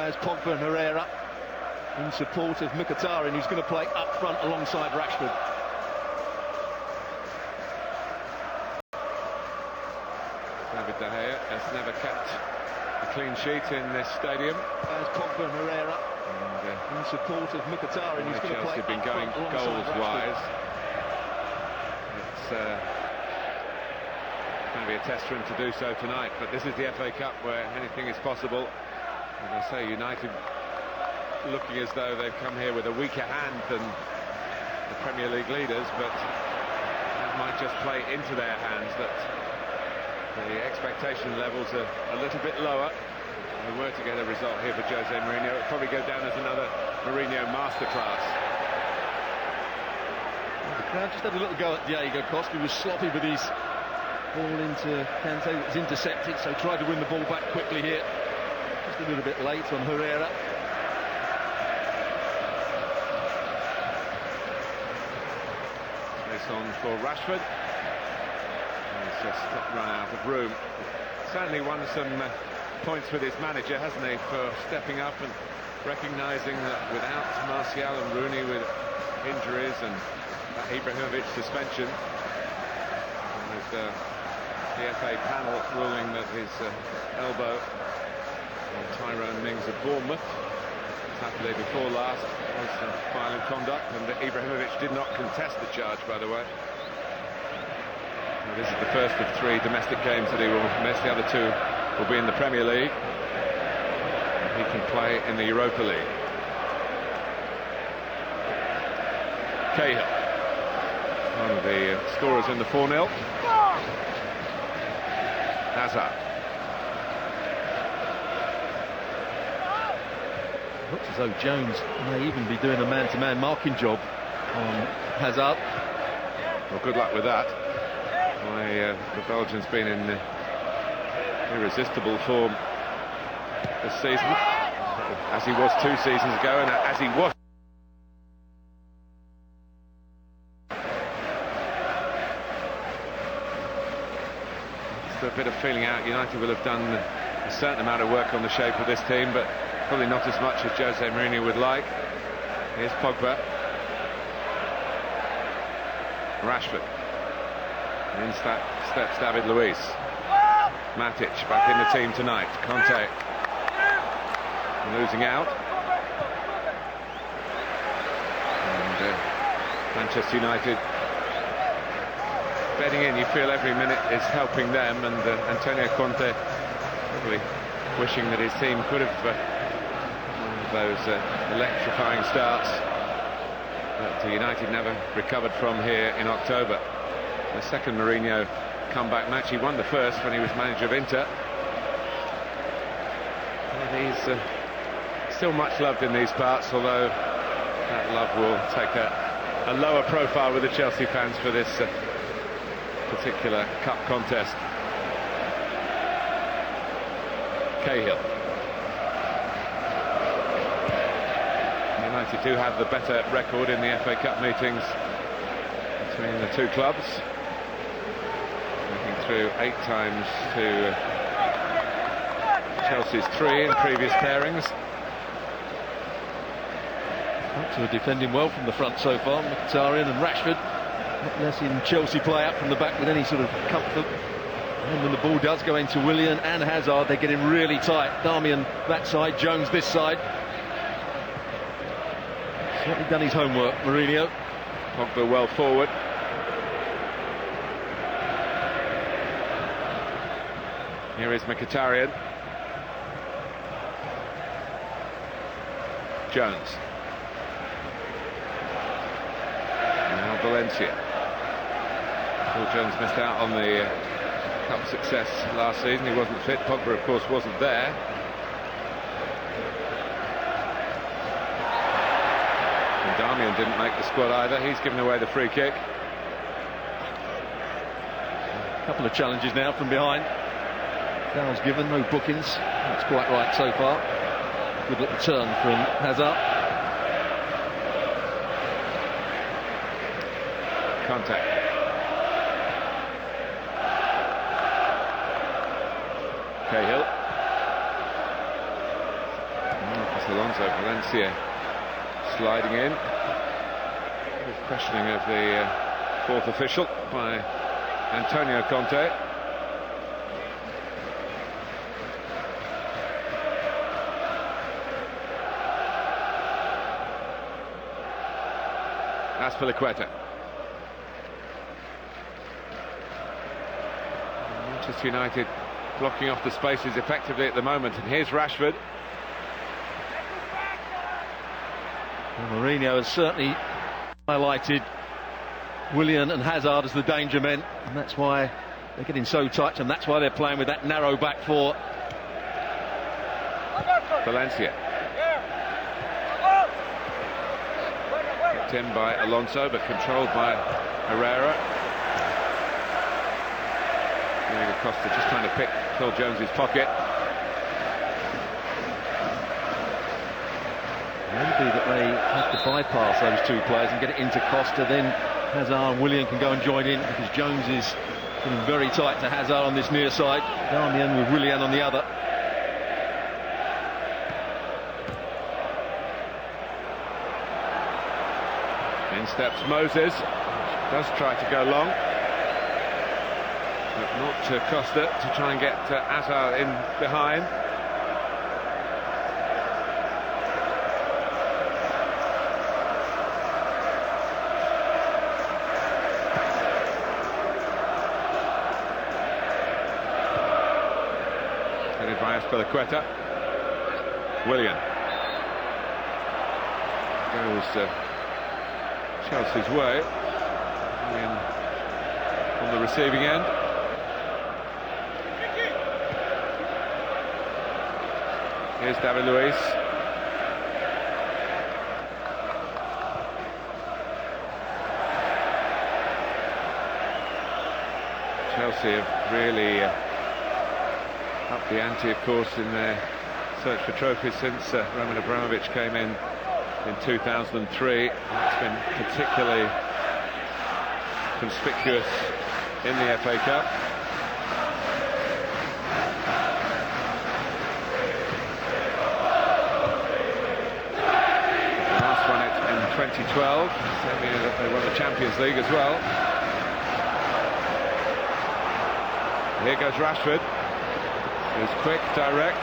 as Pogba and Herrera in support of Mkhitaryan, who's going to play up front alongside Rashford. David De Gea has never kept a clean sheet in this stadium. As Pogba and Herrera in support of Mkhitaryan, who's going to play Chelsea have been up going front alongside goals-wise. Rashford. It's going to be a test for him to do so tonight, but this is the FA Cup where anything is possible. And I say United looking as though they've come here with a weaker hand than the Premier League leaders, but that might just play into their hands, that the expectation levels are a little bit lower. If we were to get a result here for Jose Mourinho, it would probably go down as another Mourinho masterclass. The crowd just had a little go at Diego Costa, who was sloppy with his ball into Kante. It was intercepted, so tried to win the ball back quickly here. Just a little bit late on Herrera. This on for Rashford. He's just run out of room. Certainly won some points with his manager, hasn't he, for stepping up and recognising that without Martial and Rooney with injuries and Ibrahimovic suspension, with the FA panel ruling that his elbow on Tyrone Mings of Bournemouth Saturday before last was violent conduct, and Ibrahimovic did not contest the charge, by the way. Now, this is the first of 3 domestic games that he will miss. The other 2 will be in the Premier League. He can play in the Europa League. Cahill, one of the scorers in the 4-0. Hazard. Looks as though Jones may even be doing a man-to-man marking job on Hazard. Well, good luck with that. The Belgian's been in irresistible form this season, as he was 2 seasons ago, and as he was. Just a bit of feeling out. United will have done a certain amount of work on the shape of this team, but probably not as much as Jose Mourinho would like. Here's Pogba. Rashford. In steps David Luiz. Matic back in the team tonight. Conte losing out. And Manchester United bedding in. You feel every minute is helping them, and Antonio Conte probably wishing that his team could have those electrifying starts that United never recovered from here in October. The second Mourinho comeback match. He won the first when he was manager of Inter. And he's still much loved in these parts, although that love will take a lower profile with the Chelsea fans for this particular cup contest. Cahill. United do have the better record in the FA Cup meetings between the 2 clubs, looking through 8 times to Chelsea's 3 in previous pairings. Who are defending well from the front so far, Mkhitaryan and Rashford. Not letting Chelsea play out from the back with any sort of comfort. And when the ball does go into Willian and Hazard, they're getting really tight. Darmian that side, Jones this side. Certainly done his homework, Mourinho. Pogba well forward. Here is Mkhitaryan. Jones. Now Valencia. Phil Jones missed out on the cup success last season. He wasn't fit. Pogba, of course, wasn't there. And Darmian didn't make the squad either. He's given away the free kick. A couple of challenges now from behind. Fouls given, no bookings. That's quite right so far. Good little turn from Hazard. Contact. Cahill. Alonso Valencia sliding in. Questioning of the fourth official by Antonio Conte. Azpilicueta. Manchester United blocking off the spaces effectively at the moment, and here's Rashford. Well, Mourinho has certainly highlighted Willian and Hazard as the danger men, and that's why they're getting so tight, and that's why they're playing with that narrow back four. Valencia. Kicked in by Alonso, but controlled by Herrera. Diego Costa just trying to pick Phil Jones's pocket. Maybe that they have to bypass those two players and get it into Costa, then Hazard and Willian can go and join in, because Jones is getting very tight to Hazard on this near side. Darmian with Willian on the other. In steps Moses, does try to go long, but not to Costa to try and get Hazard in behind. Headed by Azpilicueta. Willian goes Chelsea's way. Willian on the receiving end. Here's David Luiz. Chelsea have really upped the ante, of course, in their search for trophies since Roman Abramovich came in 2003. It's been particularly conspicuous in the FA Cup. The last one in 2012, same year that they won the Champions League as well. Here goes Rashford. He's quick, direct,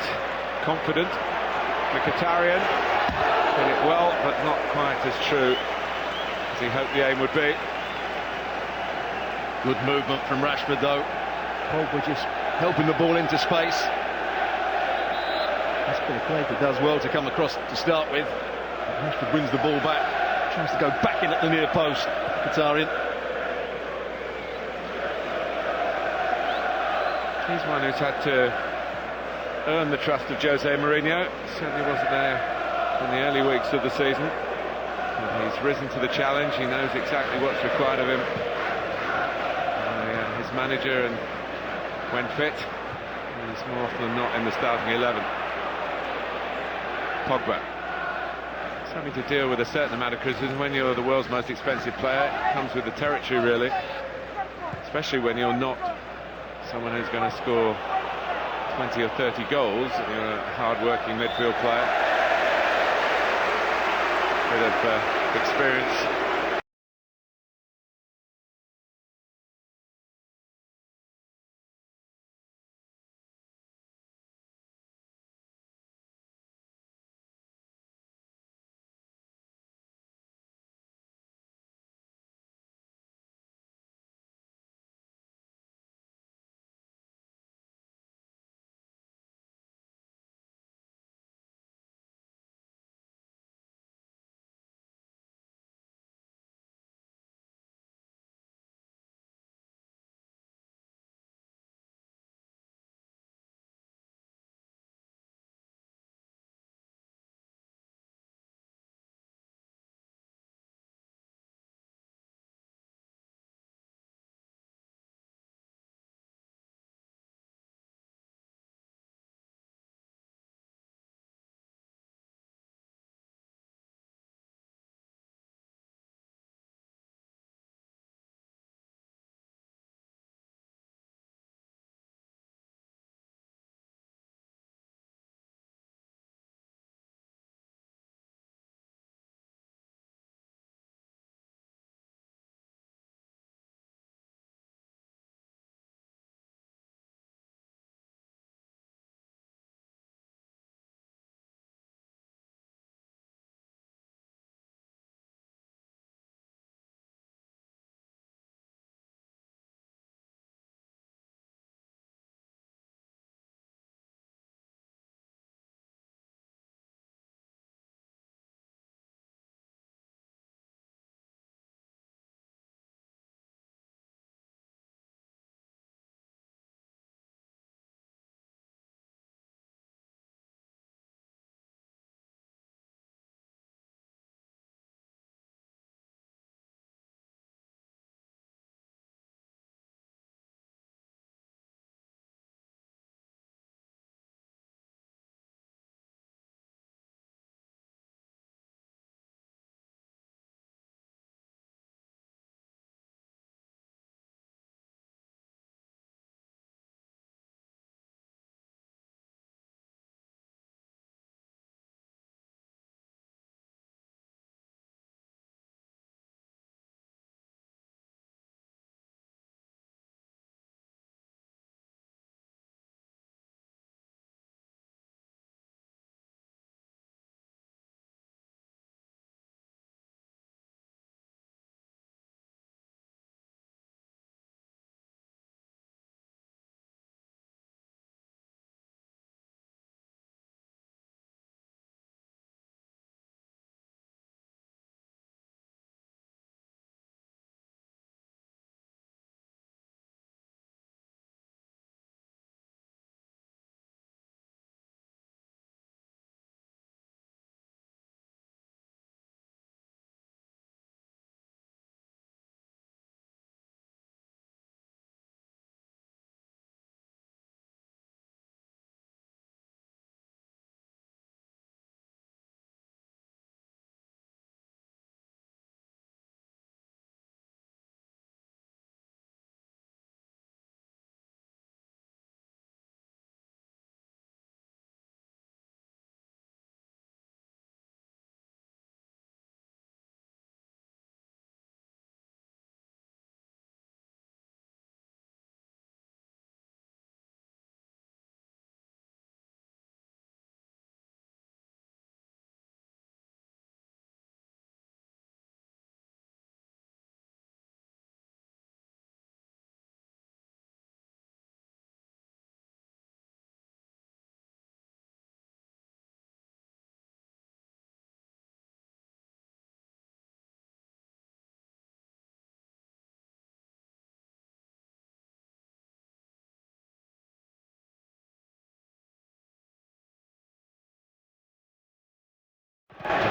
confident. Mkhitaryan did it well, but not quite as true as he hoped the aim would be. Good movement from Rashford, though. Pogba just helping the ball into space. Azpilicueta does well to come across to start with. Rashford wins the ball back, tries to go back in at the near post. Mkhitaryan. He's one who's had to earn the trust of Jose Mourinho. Certainly wasn't there in the early weeks of the season. But he's risen to the challenge. He knows exactly what's required of him. His manager, and when fit, he's more often than not in the starting 11. Pogba. Something to deal with a certain amount of criticism when you're the world's most expensive player. It comes with the territory, really. Especially when you're not someone who's going to score 20 or 30 goals. You're a hard-working midfield player. Bit of experience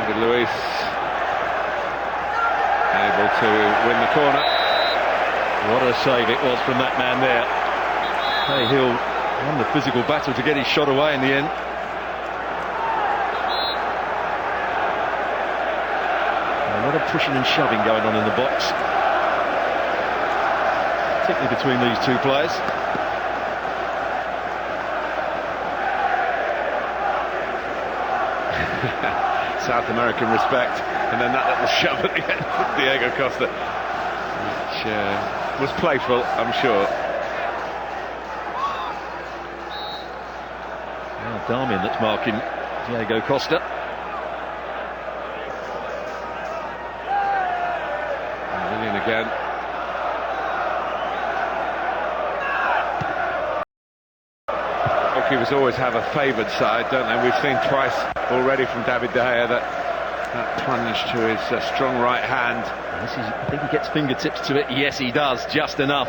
David Luiz able to win the corner. What a save it was from that man there. Cahill won the physical battle to get his shot away in the end. A lot of pushing and shoving going on in the box, particularly between these two players. South American respect, and then that little shove at the end from Diego Costa, which was playful, I'm sure. Now Darmian that's marking Diego Costa. And Willian again. Goalkeepers always have a favoured side, don't they? We've seen twice already from David De Gea that plunge to his strong right hand. I think he gets fingertips to it. Yes, he does, just enough.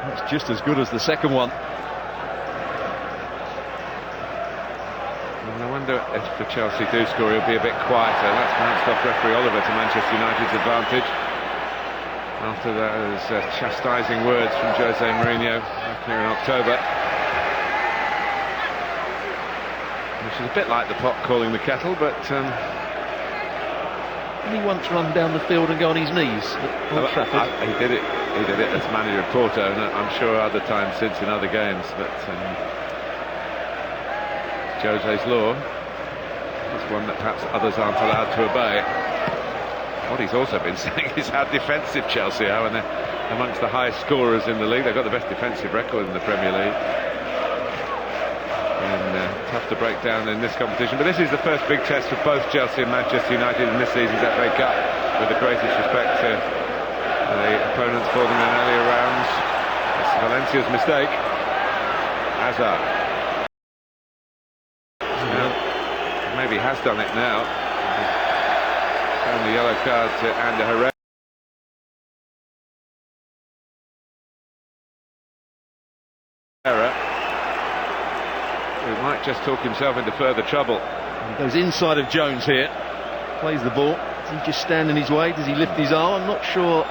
That's just as good as the second one. And I wonder if the Chelsea do score, he'll be a bit quieter. That's bounced off referee Oliver to Manchester United's advantage. After those chastising words from Jose Mourinho back here in October. Which is a bit like the pot calling the kettle, but... Didn't he once run down the field and go on his knees at Old Trafford? He did it as manager of Porto, and I'm sure other times since in other games, but Jose's law is one that perhaps others aren't allowed to obey. What he's also been saying is how defensive Chelsea are, and they're amongst the highest scorers in the league. They've got the best defensive record in the Premier League. And tough to break down in this competition. But this is the first big test for both Chelsea and Manchester United in this season's FA Cup, with the greatest respect to the opponents for them in earlier rounds. It's Valencia's mistake. Hazard. Maybe has done it now. Shown the yellow card to Ander Herrera. Who might just talk himself into further trouble. He goes inside of Jones here, plays the ball. Does he just stand in his way? Does he lift his arm? I'm not sure